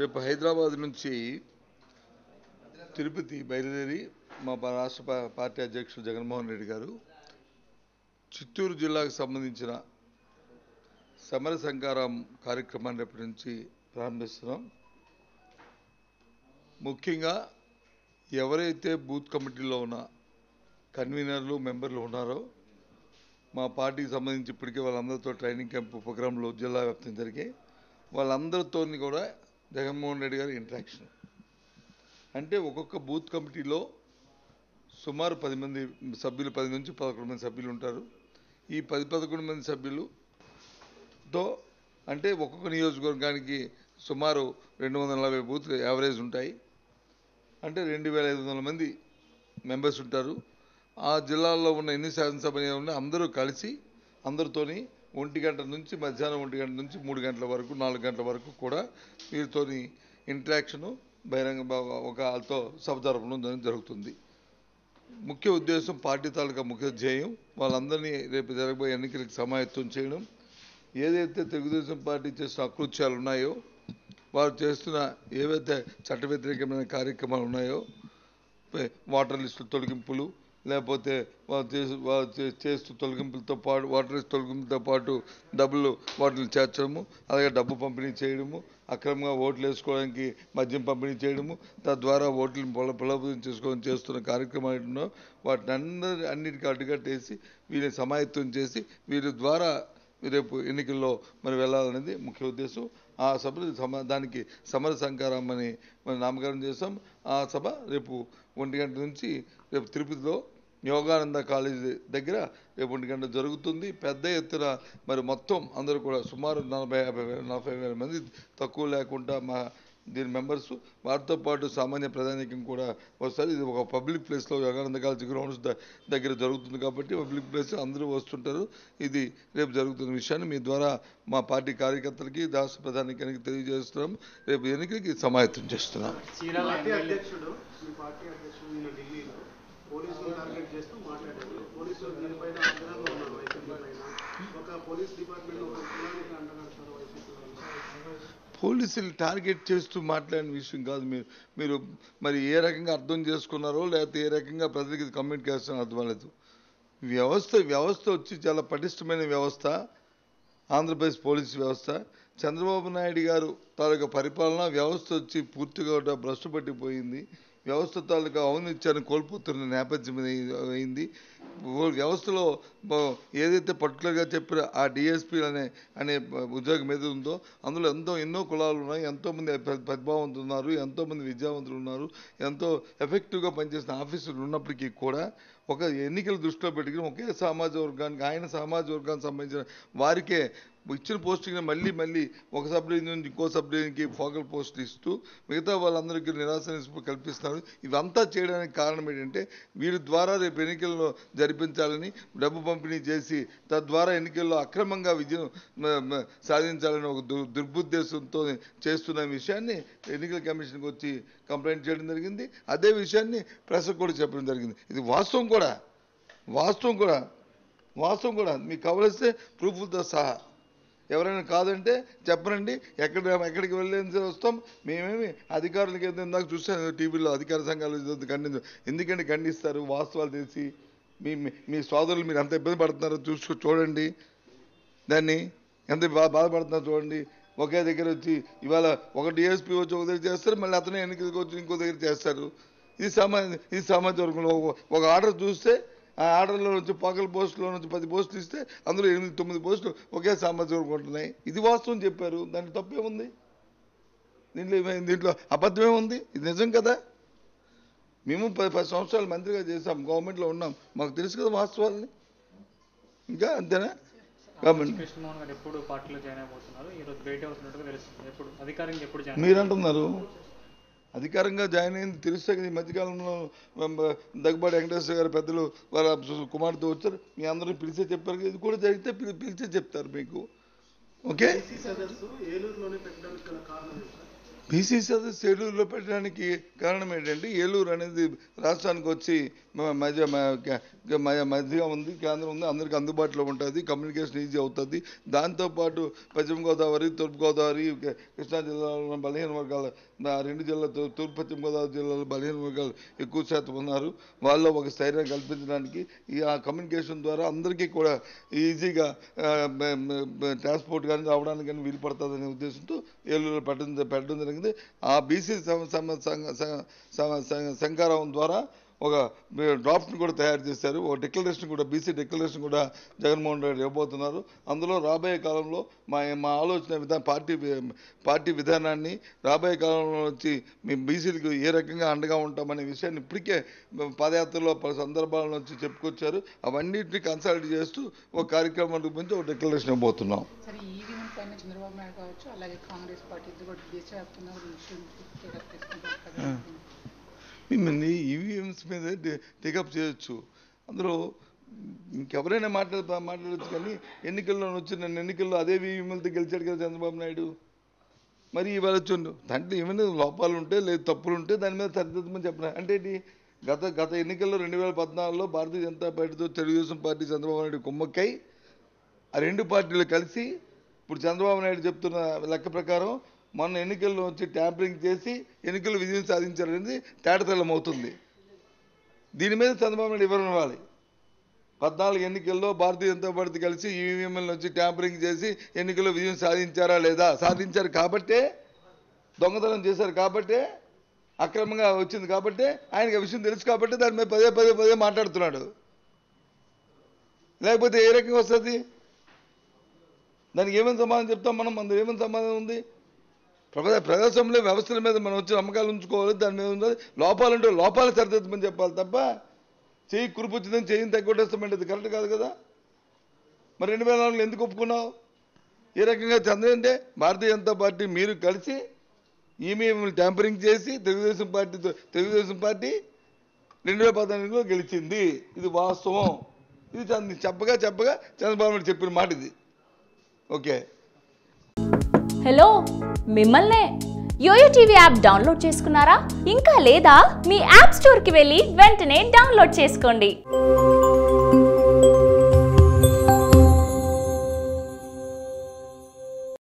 రేపు హైదరాబాద్ నుంచి తిరుపతి బయలుదేరి మా రాష్ట్ర పార్టీ అధ్యక్షుడు జగన్మోహన్ రెడ్డి గారు చిత్తూరు జిల్లాకు సంబంధించిన సమర సంగ్రామ కార్యక్రమాన్ని రేపటి నుంచి ప్రారంభిస్తున్నాం. ముఖ్యంగా ఎవరైతే బూత్ కమిటీలో ఉన్న కన్వీనర్లు మెంబర్లు ఉన్నారో మా పార్టీకి సంబంధించి ఇప్పటికే వాళ్ళందరితో ట్రైనింగ్ క్యాంప్ ప్రోగ్రాంలో జిల్లా వ్యాప్తంగా జరిగాయి. వాళ్ళందరితో కూడా జగన్మోహన్ రెడ్డి గారి ఇంటరాక్షన్ అంటే ఒక్కొక్క బూత్ కమిటీలో సుమారు 10 మంది సభ్యులు, 10 నుంచి 11 మంది సభ్యులు ఉంటారు. ఈ 10-11 మంది సభ్యులతో అంటే ఒక్కొక్క నియోజకవర్గానికి సుమారు 240 బూత్లు యావరేజ్ ఉంటాయి. అంటే 2500 మంది మెంబర్స్ ఉంటారు. ఆ జిల్లాల్లో ఉన్న ఎన్ని శాసనసభ్యులు ఉన్నా అందరూ కలిసి అందరితోని 1 గంట నుంచి మధ్యాహ్నం 1 గంట నుంచి 3 గంటల వరకు 4 గంటల వరకు కూడా వీరితోని ఇంటరాక్షను బహిరంగ ఒక వాళ్ళతో సభ జరపడం జరుగుతుంది. ముఖ్య ఉద్దేశం పార్టీ తాలూకా ముఖ్య ధ్యేయం వాళ్ళందరినీ రేపు జరగబోయే ఎన్నికలకు సమాయత్తం చేయడం. ఏదైతే తెలుగుదేశం పార్టీ చేస్తున్న అకృత్యాలు ఉన్నాయో, వారు చేస్తున్న ఏవైతే చట్ట వ్యతిరేకమైన కార్యక్రమాలు ఉన్నాయో, వాటర్ లిస్టు తొలగింపులు, లేకపోతే వాళ్ళు చేస్తూ తొలగింపులతో పాటు వాటర్ లిస్టు తొలగింపులతో పాటు డబ్బులు వాటిని చేర్చడము, అలాగే డబ్బు పంపిణీ చేయడము, అక్రమంగా ఓట్లు వేసుకోవడానికి మద్యం పంపిణీ చేయడము, తద్వారా ఓట్లను బలోపేతం చేసుకోవడం చేస్తున్న కార్యక్రమాలు వాటిని అన్నిటికీ అడ్డుకట్టేసి వీరిని సమాయత్తం చేసి వీరి ద్వారా రేపు ఎన్నికల్లో మరి వెళ్ళాలనేది ముఖ్య ఉద్దేశం. ఆ సభ దానికి సమర సంగ్రామం అని మనం నామకరణం చేస్తాం. ఆ సభ రేపు 1 గంట నుంచి రేపు తిరుపతిలో యోగానంద కాలేజీ దగ్గర రేపు 1 గంట జరుగుతుంది. పెద్ద ఎత్తున మరి మొత్తం అందరూ కూడా సుమారు 40,000 మంది తక్కువ లేకుండా మా దీని మెంబర్స్, వారితో పాటు సామాన్య ప్రజానీకం కూడా వస్తారు. ఇది ఒక పబ్లిక్ ప్లేస్లో యోగానంద కాలేజీ గ్రౌండ్స్ దగ్గర జరుగుతుంది కాబట్టి పబ్లిక్ ప్లేస్ అందరూ వస్తుంటారు. ఇది రేపు జరుగుతున్న విషయాన్ని మీ ద్వారా మా పార్టీ కార్యకర్తలకి రాష్ట్ర ప్రధానికానికి తెలియజేస్తున్నాం. రేపు ఎన్నికలకి సమాయత్తం చేస్తున్నాం. పోలీసులు టార్గెట్ చేస్తూ మాట్లాడిన విషయం కాదు. మీరు మరి ఏ రకంగా అర్థం చేసుకున్నారో లేకపోతే ఏ రకంగా ప్రజలకి కమ్యూనికేట్ చేస్తారో అర్థం అవ్వలేదు. వ్యవస్థ వచ్చి చాలా పటిష్టమైన వ్యవస్థ ఆంధ్రప్రదేశ్ పోలీసు వ్యవస్థ. చంద్రబాబు నాయుడు గారు తాలూకా పరిపాలన వ్యవస్థ వచ్చి పూర్తిగా భ్రష్టు పట్టిపోయింది. వ్యవస్థ తాలూకా ఔన్నత్యాన్ని కోల్పోతున్న నేపథ్యం అయింది. వ్యవస్థలో ఏదైతే పర్టికులర్గా చెప్పిన ఆ డిఎస్పీ అనే ఉద్యోగం ఏది ఉందో అందులో ఎన్నో కులాలు ఉన్నాయి, ఎంతోమంది ప్రతిభావంతులు ఉన్నారు, ఎంతోమంది విద్యావంతులు ఉన్నారు, ఎంతో ఎఫెక్టివ్గా పనిచేసిన ఆఫీసర్లు ఉన్నప్పటికీ కూడా ఒక ఎన్నికల దృష్టిలో పెట్టుకుని ఒకే సామాజిక వర్గానికి ఆయన సామాజిక వర్గానికి సంబంధించిన వారికే ఇచ్చిన పోస్టింగ్ మళ్ళీ ఒక సబ్ డివిజన్ నుంచి ఇంకో సబ్ డివిజన్కి ఫోకల్ పోస్ట్ ఇస్తూ మిగతా వాళ్ళందరికీ నిరాశ కల్పిస్తున్నారు. ఇదంతా చేయడానికి కారణం ఏంటంటే వీరి ద్వారా రేపు ఎన్నికల్లో జరిపించాలని డబ్బు పంపిణీ చేసి తద్వారా ఎన్నికల్లో అక్రమంగా విజయం సాధించాలని ఒక దుర్బుద్దేశంతో చేస్తున్న విషయాన్ని ఎన్నికల కమిషన్కి వచ్చి కంప్లైంట్ చేయడం జరిగింది. అదే విషయాన్ని ప్రెస్కి కూడా చెప్పడం జరిగింది. ఇది వాస్తవం కూడా మీకు కావలిస్తే ప్రూఫ్లతో సహా. ఎవరైనా కాదంటే చెప్పనండి, ఎక్కడికి వెళ్ళేది వస్తాం. మేమేమి అధికారులకి ఇందాక చూసాను టీవీలో అధికార సంఘాలు ఎందుకంటే ఖండిస్తారు. వాస్తవాలు తెలిసి మీ సోదరులు మీరు ఎంత ఇబ్బంది పడుతున్నారో చూడండి, దాన్ని ఎంత బాధపడుతున్నారో చూడండి. ఒకే దగ్గర వచ్చి ఇవాళ ఒక డిఎస్పీ వచ్చి ఒక దగ్గర చేస్తారు, మళ్ళీ అతనే ఎన్నికలకు వచ్చి ఇంకో దగ్గర చేస్తారు. ఇది సమాజ వర్గంలో ఒక ఆర్డర్ చూస్తే ఆ ఆర్డర్లో నుంచి పగల పోస్టులో నుంచి 10 పోస్టులు ఇస్తే అందులో 8-9 పోస్టులు ఒకే సామాజిక వర్గం ఉంటున్నాయి. ఇది వాస్తవం చెప్పారు, దాంట్లో తప్పేముంది? దీంట్లో అబద్ధమేముంది? ఇది నిజం కదా. మేము 10 సంవత్సరాలు మంత్రిగా చేసాం, గవర్నమెంట్లో ఉన్నాం, మాకు తెలుసు కదా వాస్తవాలని. ఇంకా అంతేనా? మీరు అంటున్నారు అధికారంగా జాయిన్ అయింది తెలుస్తే కదా. ఈ మధ్యకాలంలో దగ్గుబాటి వెంకటేశ్వర గారు పెద్దలు వాళ్ళ కుమార్తె వచ్చారు, మీ అందరూ పిలిచే చెప్పారు. ఇది కూడా జరిగితే పిలిచే చెప్తారు మీకు. ఓకే, బీసీ సదస్సు ఏలూరులో పెట్టడానికి కారణం ఏంటంటే ఏలూరు అనేది రాష్ట్రానికి వచ్చి మధ్యగా ఉంది, కేంద్రం ఉంది, అందరికీ అందుబాటులో ఉంటుంది, కమ్యూనికేషన్ ఈజీ అవుతుంది. దాంతోపాటు పశ్చిమ గోదావరి, తూర్పు గోదావరి, కృష్ణా జిల్లాలో బలహీన వర్గాలు, ఆ 2 జిల్లాలు, తూర్పు పశ్చిమ గోదావరి జిల్లాలో బలహీన వర్గాలు ఎక్కువ శాతం ఉన్నారు. వాళ్ళు ఒక స్థైర్యం కల్పించడానికి ఈ ఆ కమ్యూనికేషన్ ద్వారా అందరికీ కూడా ఈజీగా ట్రాన్స్పోర్ట్ కానీ రావడానికి కానీ వీలు పడుతుందనే ఉద్దేశంతో ఏలూరులో పెట్టడం జరిగింది. ఆ బీసీ శంకారావం ద్వారా ఒక డ్రాఫ్ట్ని కూడా తయారు చేశారు. ఒక డిక్లరేషన్ కూడా, బీసీ డిక్లరేషన్ కూడా జగన్మోహన్ రెడ్డి ఇవ్వబోతున్నారు. అందులో రాబోయే కాలంలో మా ఆలోచన పార్టీ విధానాన్ని రాబోయే కాలంలో వచ్చి మేము బీసీలకు ఏ రకంగా అండగా ఉంటామనే విషయాన్ని ఇప్పటికే పాదయాత్రలో పలు సందర్భాల నుంచి చెప్పుకొచ్చారు. అవన్నిటిని కన్సల్ట్ చేస్తూ ఒక కార్యక్రమం రూపొందించి ఒక డిక్లరేషన్ ఇవ్వబోతున్నాం. చంద్రబాబు నాయుడు కావచ్చు, అలాగే కాంగ్రెస్ పార్టీ దేశవ్యాప్తంగా మిమ్మల్ని ఈవీఎంస్ మీద టేకప్ చేయొచ్చు, అందులో ఇంకెవరైనా మాట్లాడచ్చు. కానీ ఎన్నికల్లో వచ్చిన ఎన్నికల్లో అదే ఈవీఎంలతో గెలిచాడు కదా చంద్రబాబు నాయుడు. మరి ఇవాళ చూడండి, దాంట్లో ఏమైనా లోపాలు ఉంటే లేదు తప్పులు ఉంటే దాని మీద సరిదిద్దమని చెప్పిన అంటే ఏంటి? గత ఎన్నికల్లో 2014లో భారతీయ జనతా పార్టీతో తెలుగుదేశం పార్టీ చంద్రబాబు నాయుడు కుమ్మక్కై ఆ 2 పార్టీలు కలిసి ఇప్పుడు చంద్రబాబు నాయుడు చెప్తున్న లెక్క ప్రకారం మొన్న ఎన్నికల్లో వచ్చి ట్యాంపరింగ్ చేసి ఎన్నికల్లో విజయం సాధించారనేది తేటతెల్లం అవుతుంది. దీని మీద చంద్రబాబు నాయుడు వివరణ ఇవ్వాలి. 14 ఎన్నికల్లో భారతీయ జనతా పార్టీ కలిసి ఈవీఎంల నుంచి ట్యాంపరింగ్ చేసి ఎన్నికల్లో విజయం సాధించారా లేదా? సాధించారు కాబట్టే, దొంగతనం చేశారు కాబట్టే, అక్రమంగా వచ్చింది కాబట్టే, ఆయనకి ఆ విషయం తెలుసు కాబట్టి దాని మీద పదే మాట్లాడుతున్నాడు. లేకపోతే ఏ రకంగా వస్తుంది? దానికి ఏమైనా సమాధానం చెప్తాం మనం? అందులో ఏమైనా సమాధానం ఉంది? ప్రజాస్వామ్య వ్యవస్థల మీద మనం వచ్చి నమ్మకాలు ఉంచుకోవాలి. దాని మీద ఉన్నది లోపాలంటే లోపాలు సరిదిద్దమని చెప్పాలి తప్ప చెయ్యి కురుపుచ్చిందని చెయ్యిని తగ్గొట్టేస్తామంటే అది కరెక్ట్ కాదు కదా. మరి 2004లో ఎందుకు ఒప్పుకున్నావు? ఏ రకంగా చంద్రంటే భారతీయ జనతా పార్టీ మీరు కలిసి ఈవీఎంలు ట్యాంపరింగ్ చేసి తెలుగుదేశం పార్టీ 2014లో గెలిచింది. ఇది వాస్తవం. ఇది చెప్పగా చంద్రబాబు నాయుడు చెప్పిన మాట ఇది. ఓకే, హలో, మిమ్మల్నే యోయో టీవీ యాప్ డౌన్లోడ్ చేసుకున్నారా? ఇంకా లేదా? మీ యాప్ స్టోర్కి వెళ్ళి వెంటనే డౌన్లోడ్ చేసుకోండి.